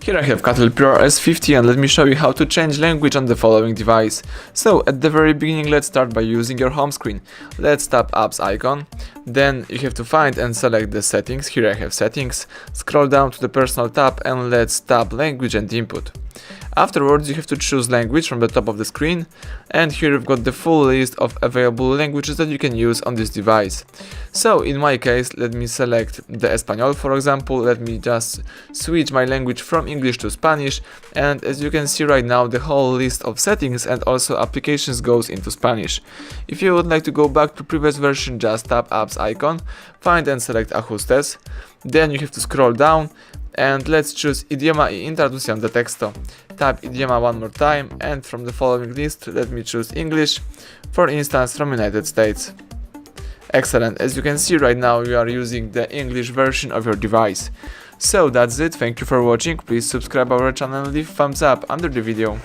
Here I have CATERPILLAR S50 and let me show you how to change language on the following device. So at the very beginning, let's start by using your home screen. Let's tap apps icon, then you have to find and select the settings. Here I have settings, scroll down to the personal tab and let's tap language and input. Afterwards, you have to choose language from the top of the screen, and here you've got the full list of available languages that you can use on this device. So in my case, let me select the Espanol, for example. Let me just switch my language from English to Spanish, and as you can see right now, the whole list of settings and also applications goes into Spanish. If you would like to go back to previous version, just tap apps icon, find and select ajustes, then you have to scroll down and let's choose idioma y introducción de texto. Tap idioma one more time, and from the following list let me choose English, for instance from United States. Excellent, as you can see right now you are using the English version of your device. So that's it, thank you for watching, please subscribe our channel and leave thumbs up under the video.